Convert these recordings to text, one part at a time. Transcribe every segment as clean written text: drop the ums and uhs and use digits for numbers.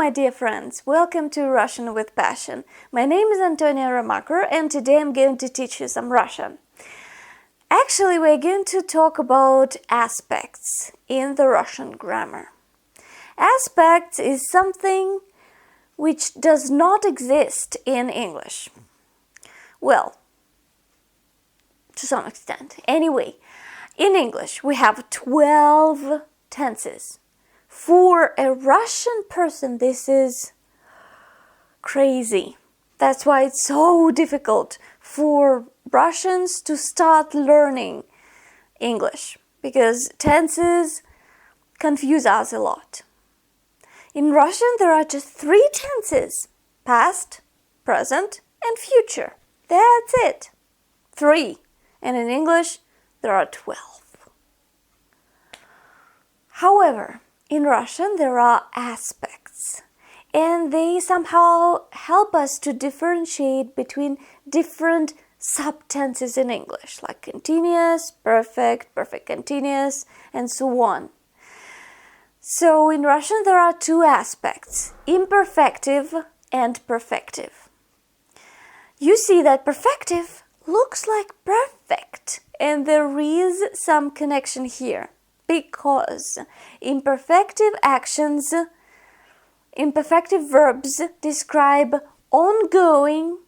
my dear friends, welcome to Russian with Passion. My name is Antonia Romaker and today I'm going to teach you some Russian. Actually, we're going to talk about aspects in the Russian grammar. Aspects is something which does not exist in English. Well, to some extent. Anyway, in English we have 12 tenses. For a Russian person, this is crazy. That's why it's so difficult for Russians to start learning English, because tenses confuse us a lot. In Russian, there are just 3 tenses: past, present, and future. That's it. 3. And in English, there are 12. However, in Russian, there are aspects, and they somehow help us to differentiate between different subtenses in English, like continuous, perfect, perfect continuous, and so on. So in Russian, there are 2 aspects: imperfective and perfective. You see that perfective looks like perfect, and there is some connection here. Because imperfective verbs describe ongoing,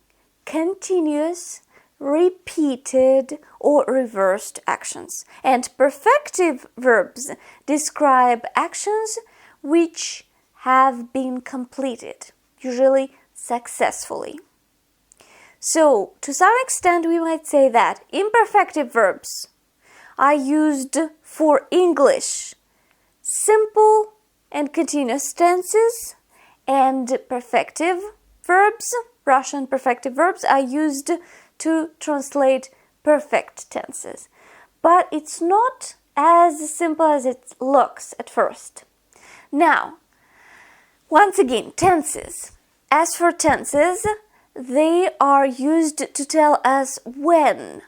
continuous, repeated, or reversed actions. And perfective verbs describe actions which have been completed, usually successfully. So, to some extent, we might say that imperfective verbs are used for English simple and continuous tenses, and perfective verbs, Russian perfective verbs, are used to translate perfect tenses. But it's not as simple as it looks at first. Now, once again, tenses. As for tenses, they are used to tell us when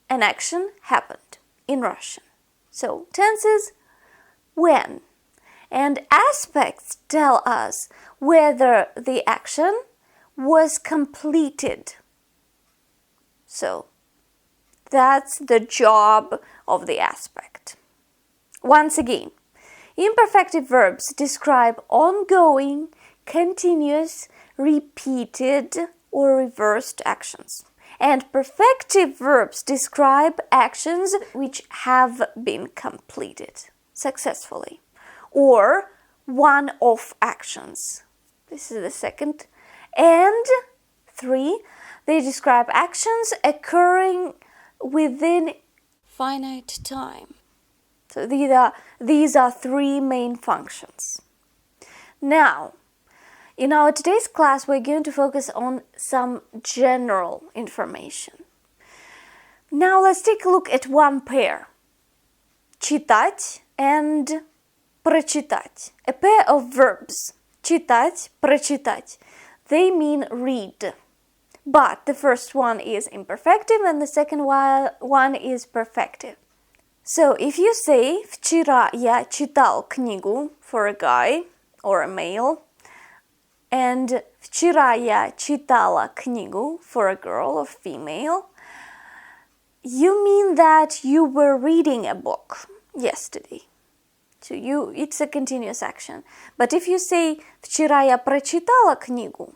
an action happened in Russian. So, tenses, when. And aspects tell us whether the action was completed. So, that's the job of the aspect. Once again, imperfective verbs describe ongoing, continuous, repeated, or reversed actions. And perfective verbs describe actions which have been completed successfully, or one-off actions. This is the second. And 3, they describe actions occurring within finite time. So these are 3 main functions. Now, in our today's class, we're going to focus on some general information. Now let's take a look at one pair. Читать and прочитать. A pair of verbs. Читать, прочитать. They mean read. But the first one is imperfective and the second one is perfective. So if you say «Вчера я читал книгу» for a guy or a male, and «Вчера я читала книгу» for a girl or female, you mean that you were reading a book yesterday. So it's a continuous action. But if you say «Вчера я прочитала книгу»,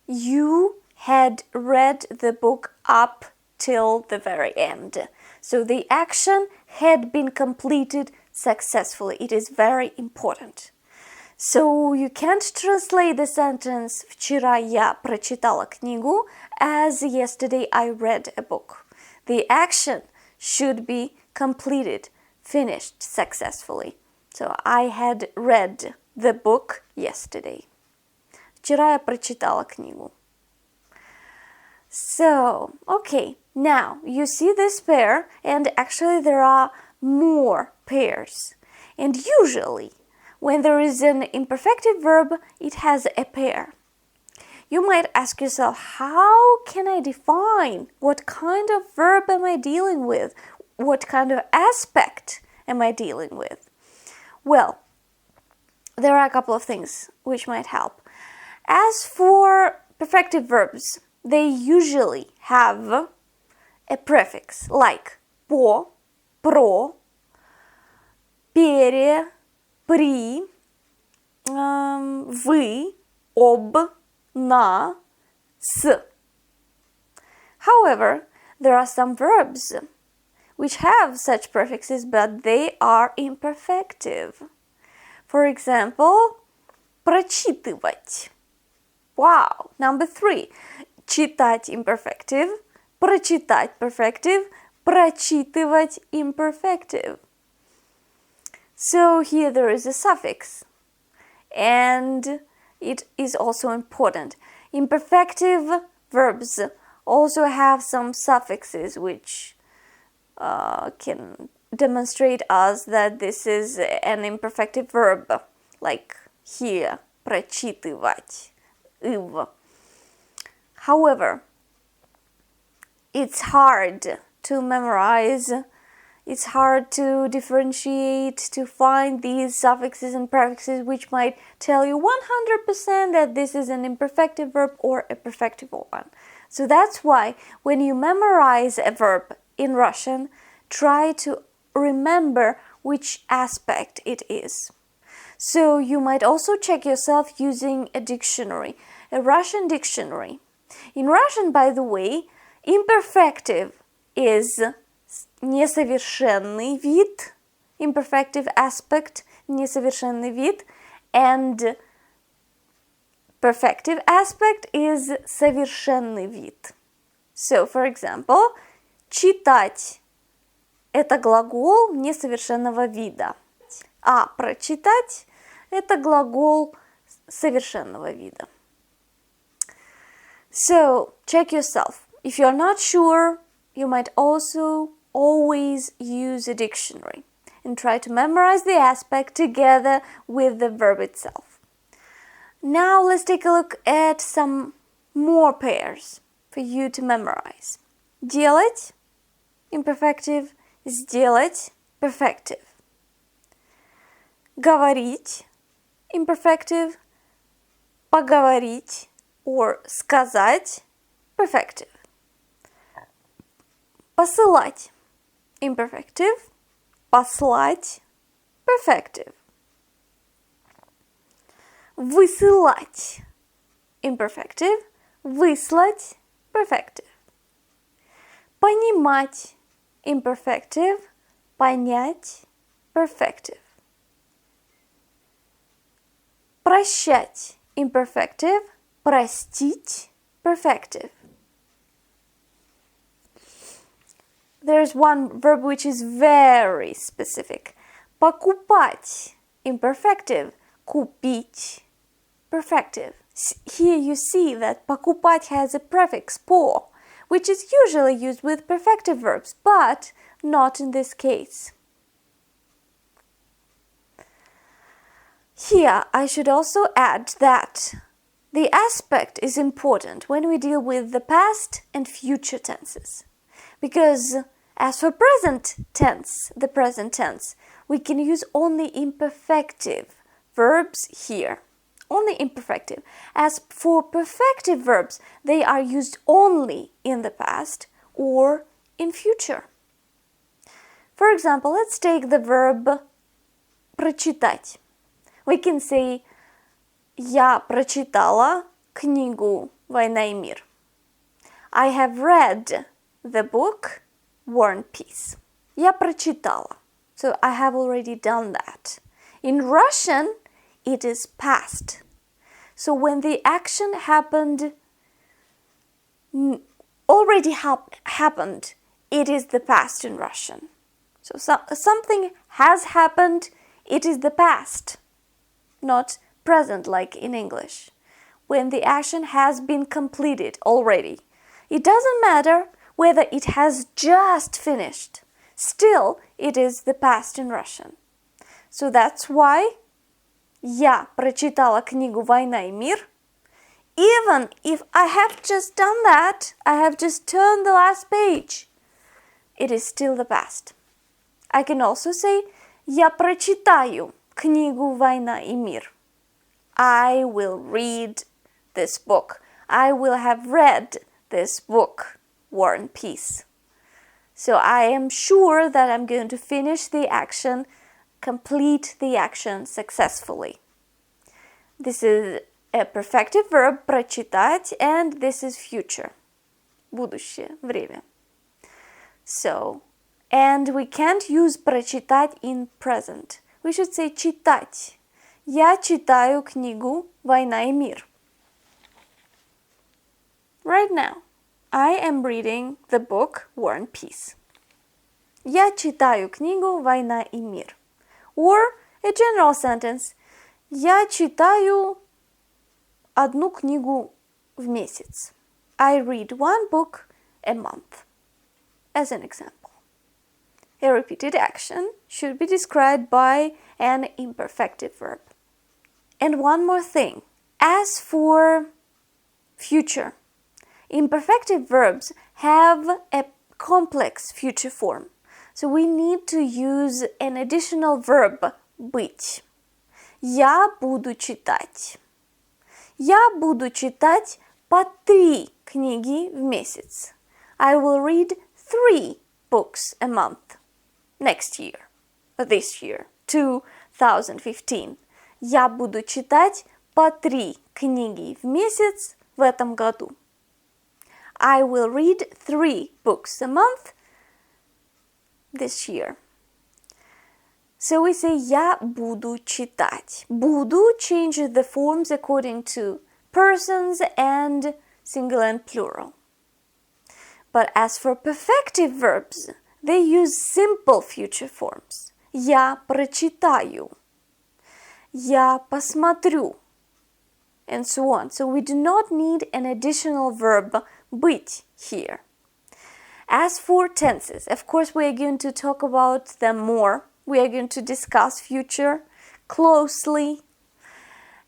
you had read the book up till the very end. So the action had been completed successfully. It is very important. So you can't translate the sentence «Вчера я прочитала книгу» as «Yesterday I read a book». The action should be completed, finished successfully. So I had read the book yesterday. Вчера я прочитала книгу. So, okay, now you see this pair, and actually there are more pairs. And usually, when there is an imperfective verb, it has a pair. You might ask yourself, how can I define what kind of verb am I dealing with? What kind of aspect am I dealing with? Well, there are a couple of things which might help. As for perfective verbs, they usually have a prefix like по, про, пере, при, вы, об, на, с. However, there are some verbs which have such prefixes, but they are imperfective. For example, прочитывать. Wow. Number 3. Читать imperfective, прочитать perfective, прочитывать imperfective. So here there is a suffix, and it is also important. Imperfective verbs also have some suffixes which can demonstrate us that this is an imperfective verb, like here, прочитывать, ив. However, it's hard to memorize, it's hard to differentiate, to find these suffixes and prefixes which might tell you 100% that this is an imperfective verb or a perfective one. So that's why when you memorize a verb in Russian, try to remember which aspect it is. So you might also check yourself using a dictionary, a Russian dictionary. In Russian, by the way, imperfective is несовершенный вид, imperfective aspect, несовершенный вид, and perfective aspect is совершенный вид. So, for example, читать – это глагол несовершенного вида, а прочитать – это глагол совершенного вида. So, check yourself. If you're not sure, you might also always use a dictionary and try to memorize the aspect together with the verb itself. Now let's take a look at some more pairs for you to memorize. Делать – imperfective, сделать – perfective. Говорить – imperfective, поговорить or сказать – perfective. Посылать – imperfective, послать – perfective. Высылать – imperfective, выслать – perfective. Понимать – imperfective, понять – perfective. Прощать – imperfective, простить – perfective. There's one verb which is very specific. Покупать – imperfective, купить – perfective. Here you see that покупать has a prefix по, which is usually used with perfective verbs, but not in this case. Here, I should also add that the aspect is important when we deal with the past and future tenses. Because as for present tense, the present tense, we can use only imperfective verbs here. Only imperfective. As for perfective verbs, they are used only in the past or in future. For example, let's take the verb прочитать. We can say Я прочитала книгу «Война и мир». I have read the book War and Peace. Я прочитала. So I have already done that. In Russian, it is past. So when the action happened, already happened, it is the past in Russian. So something has happened, it is the past, not present like in English. When the action has been completed already, it doesn't matter whether it has just finished. Still, it is the past in Russian. So that's why я прочитала книгу «Война и мир». Even if I have just done that, I have just turned the last page, it is still the past. I can also say я прочитаю книгу «Война и мир». I will read this book. I will have read this book, War and Peace. So I am sure that I'm going to finish the action, complete the action successfully. This is a perfective verb прочитать, and this is future. Будущее, время. So, and we can't use прочитать in present. We should say читать. Я читаю книгу «Война и мир». Right now, I am reading the book War and Peace. Я читаю книгу «Война и мир». Or a general sentence. Я читаю одну книгу в месяц. I read one book a month. As an example. A repeated action should be described by an imperfective verb. And one more thing. As for future, imperfective verbs have a complex future form. So we need to use an additional verb быть. Я буду читать. Я буду читать по 3 книги в месяц. I will read 3 books a month. Next year. This year. 2015. Я буду читать по 3 книги в месяц в этом году. I will read 3 books a month this year. So we say я буду читать. Буду changes the forms according to persons and singular and plural. But as for perfective verbs, they use simple future forms. Я прочитаю. Я посмотрю. And so on. So we do not need an additional verb быть here. As for tenses, of course we are going to talk about them more. We are going to discuss future closely.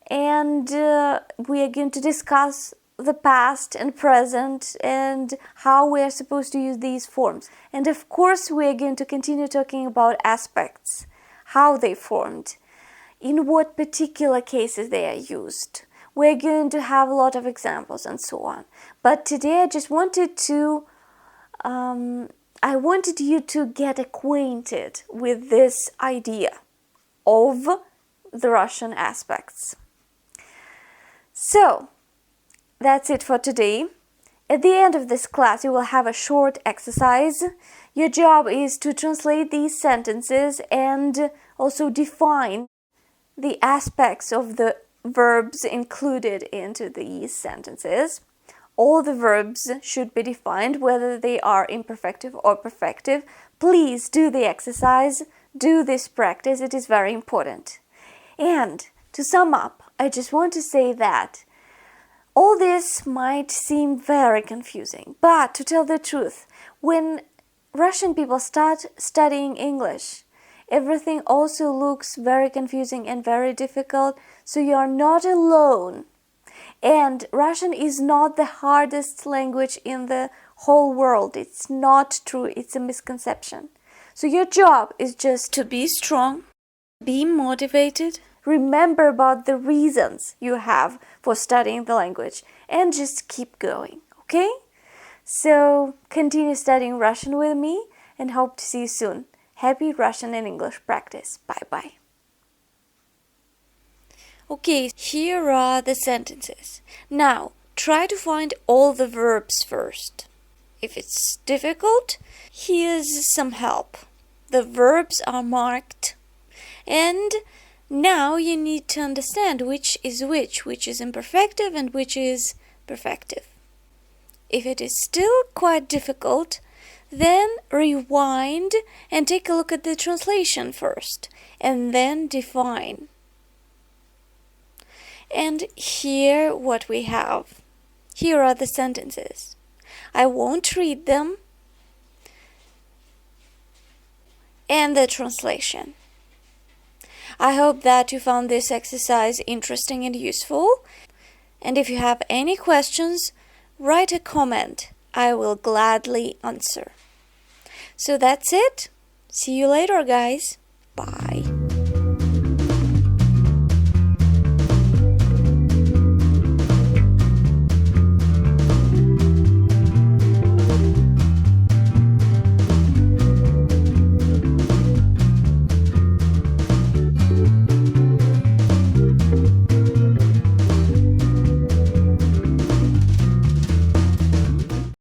And we are going to discuss the past and present and how we are supposed to use these forms. And of course we are going to continue talking about aspects, how they formed, in what particular cases they are used. We're going to have a lot of examples and so on. But today I just wanted to, I wanted you to get acquainted with this idea of the Russian aspects. So, that's it for today. At the end of this class, you will have a short exercise. Your job is to translate these sentences and also define the aspects of the verbs included into these sentences. All the verbs should be defined, whether they are imperfective or perfective. Please do the exercise, do this practice, it is very important. And to sum up, I just want to say that all this might seem very confusing, but to tell the truth, when Russian people start studying English, everything also looks very confusing and very difficult, so you are not alone. And Russian is not the hardest language in the whole world. It's not true. It's a misconception. So your job is just to be strong, be motivated, remember about the reasons you have for studying the language, and just keep going, okay? So continue studying Russian with me and hope to see you soon. Happy Russian and English practice. Bye-bye. Okay, here are the sentences. Now, try to find all the verbs first. If it's difficult, here's some help. The verbs are marked. And now you need to understand which is imperfective and which is perfective. If it is still quite difficult, then rewind and take a look at the translation first, and then define. And here what we have. Here are the sentences. I won't read them. And the translation. I hope that you found this exercise interesting and useful. And if you have any questions, write a comment. I will gladly answer. So that's it. See you later, guys. Bye.